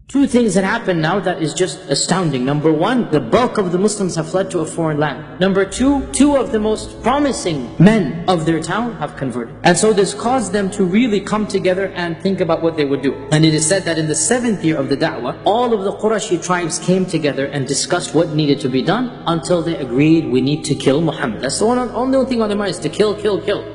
Two things that happen now that is just astounding. Number one, the bulk of the Muslims have fled to a foreign land. Number two, two of the most promising men of their town have converted. And so this caused them to really come together and think about what they would do. And it is said that in the 7th year of the da'wah, all of the Qurashi tribes came together and discussed what needed to be done until they agreed we need to kill Muhammad. That's the only thing on their mind is to kill.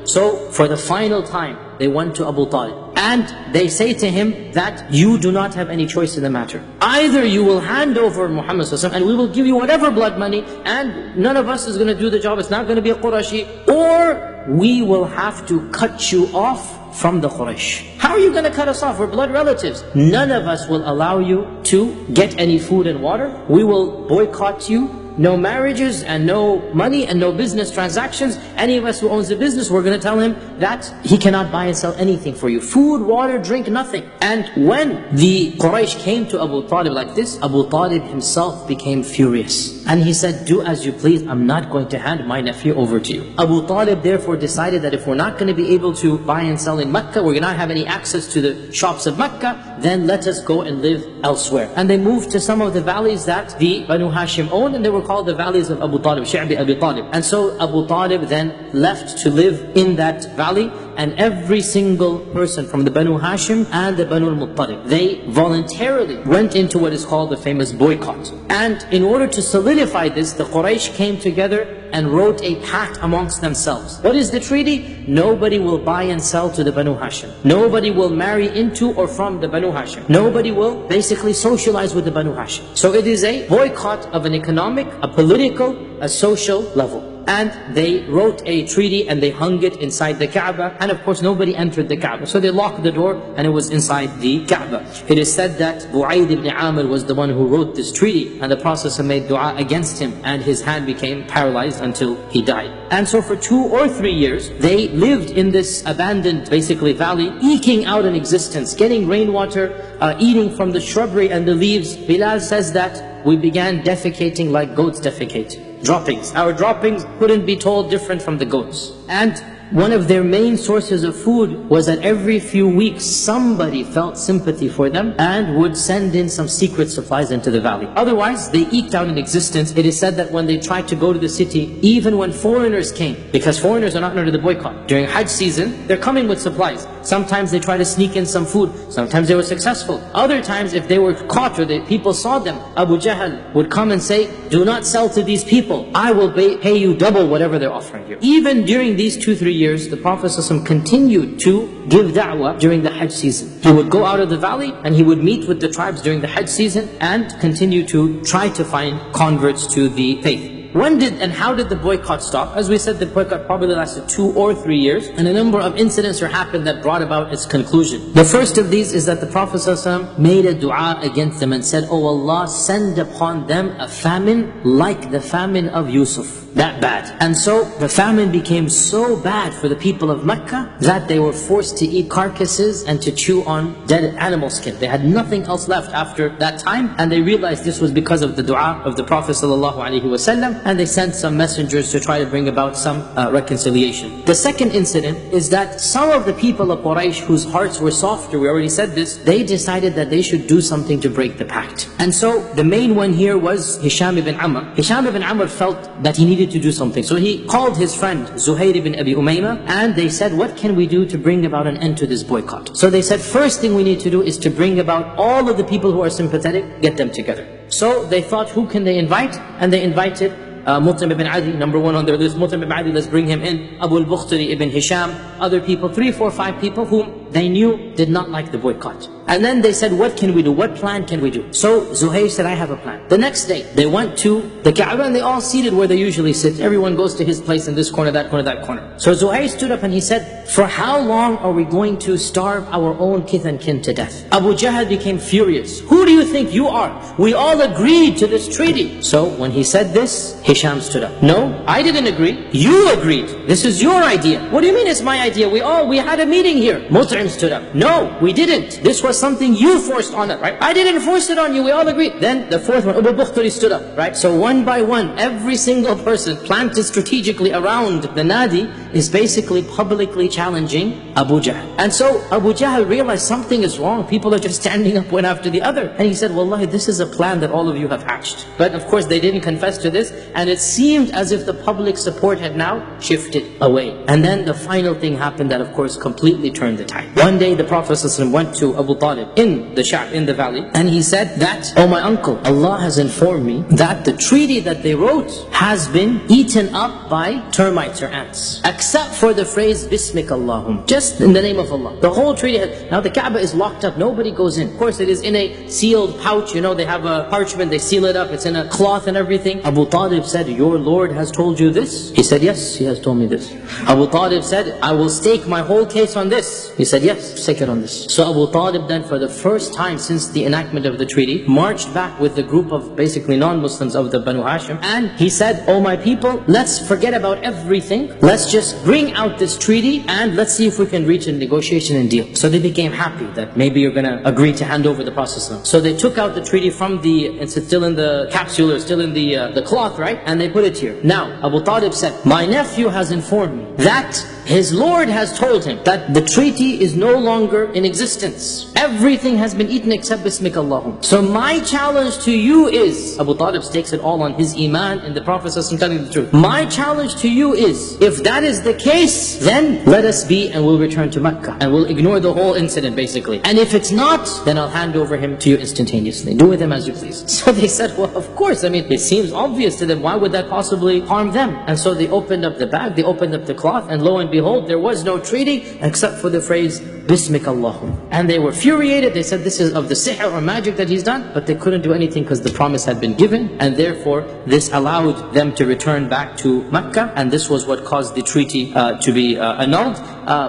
So for the final time, they went to Abu Talib. And they say to him that you do not have any choice in the matter. Either you will hand over Muhammad and we will give you whatever blood money and none of us is going to do the job, it's not going to be a Qurashi, or we will have to cut you off from the Quraysh. How are you going to cut us off? We're blood relatives. None of us will allow you to get any food and water. We will boycott you. No marriages and no money and no business transactions. Any of us who owns a business, we're going to tell him that he cannot buy and sell anything for you. Food, water, drink, nothing. And when the Quraysh came to Abu Talib like this, Abu Talib himself became furious. And he said, do as you please, I'm not going to hand my nephew over to you. Abu Talib therefore decided that if we're not going to be able to buy and sell in Mecca, we're going to not have any access to the shops of Mecca, then let us go and live elsewhere. And they moved to some of the valleys that the Banu Hashim owned, and they were called the valleys of Abu Talib, Shi'bi Abi Talib. And so Abu Talib then left to live in that valley, and every single person from the Banu Hashim and the Banu al-Muttalib, they voluntarily went into what is called the famous boycott. And in order to solidify this, the Quraysh came together and wrote a pact amongst themselves. What is the treaty? Nobody will buy and sell to the Banu Hashim. Nobody will marry into or from the Banu Hashim. Nobody will basically socialize with the Banu Hashim. So it is a boycott of an economic, a political, a social level. And they wrote a treaty and they hung it inside the Kaaba, and of course nobody entered the Kaaba. So they locked the door and it was inside the Kaaba. It is said that Bu'ayd ibn Amr was the one who wrote this treaty, and the Prophet made dua against him and his hand became paralyzed until he died. And so for 2 or 3 years they lived in this abandoned basically valley, eking out an existence, getting rainwater, eating from the shrubbery and the leaves. Bilal says that we began defecating like goats defecate. Droppings. Our droppings couldn't be told different from the goats. And one of their main sources of food was that every few weeks somebody felt sympathy for them and would send in some secret supplies into the valley. Otherwise, they eked out an existence. It is said that when they tried to go to the city, even when foreigners came, because foreigners are not under the boycott, during Hajj season, they're coming with supplies. Sometimes they try to sneak in some food. Sometimes they were successful. Other times, if they were caught or the people saw them, Abu Jahl would come and say, do not sell to these people. I will pay you double whatever they're offering you. Even during these 2-3 years, the Prophet ﷺ continued to give da'wah during the Hajj season. He would go out of the valley and he would meet with the tribes during the Hajj season and continue to try to find converts to the faith. When did and how did the boycott stop? As we said, the boycott probably lasted 2 or 3 years, and a number of incidents happened that brought about its conclusion. The first of these is that the Prophet ﷺ made a dua against them and said, "Oh Allah, send upon them a famine like the famine of Yusuf." That bad. And so the famine became so bad for the people of Mecca that they were forced to eat carcasses and to chew on dead animal skin. They had nothing else left after that time, and they realized this was because of the dua of the Prophet ﷺ, and they sent some messengers to try to bring about some reconciliation. The second incident is that some of the people of Quraysh whose hearts were softer, we already said this, they decided that they should do something to break the pact. And so the main one here was Hisham ibn Amr. Hisham ibn Amr felt that he needed to do something. So he called his friend Zuhair ibn Abi Umayma, and they said, what can we do to bring about an end to this boycott? So they said, first thing we need to do is to bring about all of the people who are sympathetic, get them together. So they thought, who can they invite? And they invited Mut'im ibn Adi, number 1 on their list. Mut'im ibn Adi, let's bring him in. Abu al-Bukhtari ibn Hisham, other people, 3, 4, 5 people whom they knew did not like the boycott. And then they said, what can we do? What plan can we do? So Zuhair said, I have a plan. The next day, they went to the Kaaba and they all seated where they usually sit. Everyone goes to his place in this corner, that corner, that corner. So Zuhair stood up and he said, for how long are we going to starve our own kith and kin to death? Abu Jahl became furious. Who do you think you are? We all agreed to this treaty. So when he said this, Hisham stood up. No, I didn't agree. You agreed. This is your idea. What do you mean it's my idea? We had a meeting here. Mut'im stood up. No, we didn't. This was something you forced on us, right? I didn't force it on you, we all agreed. Then the fourth one, Abu al-Bukhtari stood up, right? So one by one, every single person planted strategically around the Nadi, is basically publicly challenging Abu Jahl. And so Abu Jahl realized something is wrong. People are just standing up one after the other. And he said, Wallahi, this is a plan that all of you have hatched. But of course they didn't confess to this, and it seemed as if the public support had now shifted away. And then the final thing happened that of course completely turned the tide. One day the Prophet ﷺ went to Abu Talib in the Sha'b, in the valley, and he said that, oh my uncle, Allah has informed me that the treaty that they wrote has been eaten up by termites or ants, except for the phrase Bismik Allahum, just in the name of Allah. The whole treaty now the Kaaba is locked up, nobody goes in. Of course it is in a sealed pouch, they have a parchment, they seal it up, it's in a cloth and everything. Abu Talib said, your Lord has told you this? He said, yes, he has told me this. Abu Talib said, I will stake my whole case on this. He said, yes, stake it on this. So Abu Talib then, for the first time since the enactment of the treaty, marched back with the group of basically non-Muslims of the Banu Hashim, and he said, oh my people, let's forget about everything, let's just bring out this treaty and let's see if we can reach a negotiation and deal. So they became happy that maybe you're going to agree to hand over the Prophet. So they took out the treaty from it's still in the capsule or still in the cloth, right? And they put it here. Now Abu Talib said, my nephew has informed me that his Lord has told him that the treaty is no longer in existence. Everything has been eaten except Bismik Allahum. So my challenge to you is, Abu Talib stakes it all on his iman in the Prophet telling the truth. My challenge to you is, if that is the case, then let us be and we'll return to Mecca. And we'll ignore the whole incident basically. And if it's not, then I'll hand over him to you instantaneously. Do with him as you please. So they said, well, of course, it seems obvious to them. Why would that possibly harm them? And so they opened up the bag, they opened up the cloth, and lo and behold, there was no treaty except for the phrase Bismik Allahum. And they were infuriated. They said this is of the sihr or magic that he's done, but they couldn't do anything because the promise had been given, and therefore this allowed them to return back to Mecca, and this was what caused the treaty to be annulled.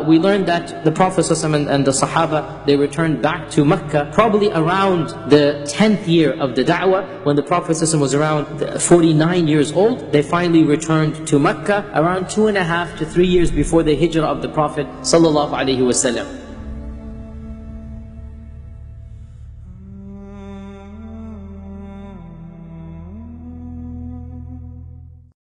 We learned that the Prophet ﷺ and the Sahaba, they returned back to Mecca probably around the 10th year of the da'wah. When the Prophet ﷺ was around 49 years old, they finally returned to Mecca around 2.5 to 3 years before the hijrah of the Prophet ﷺ.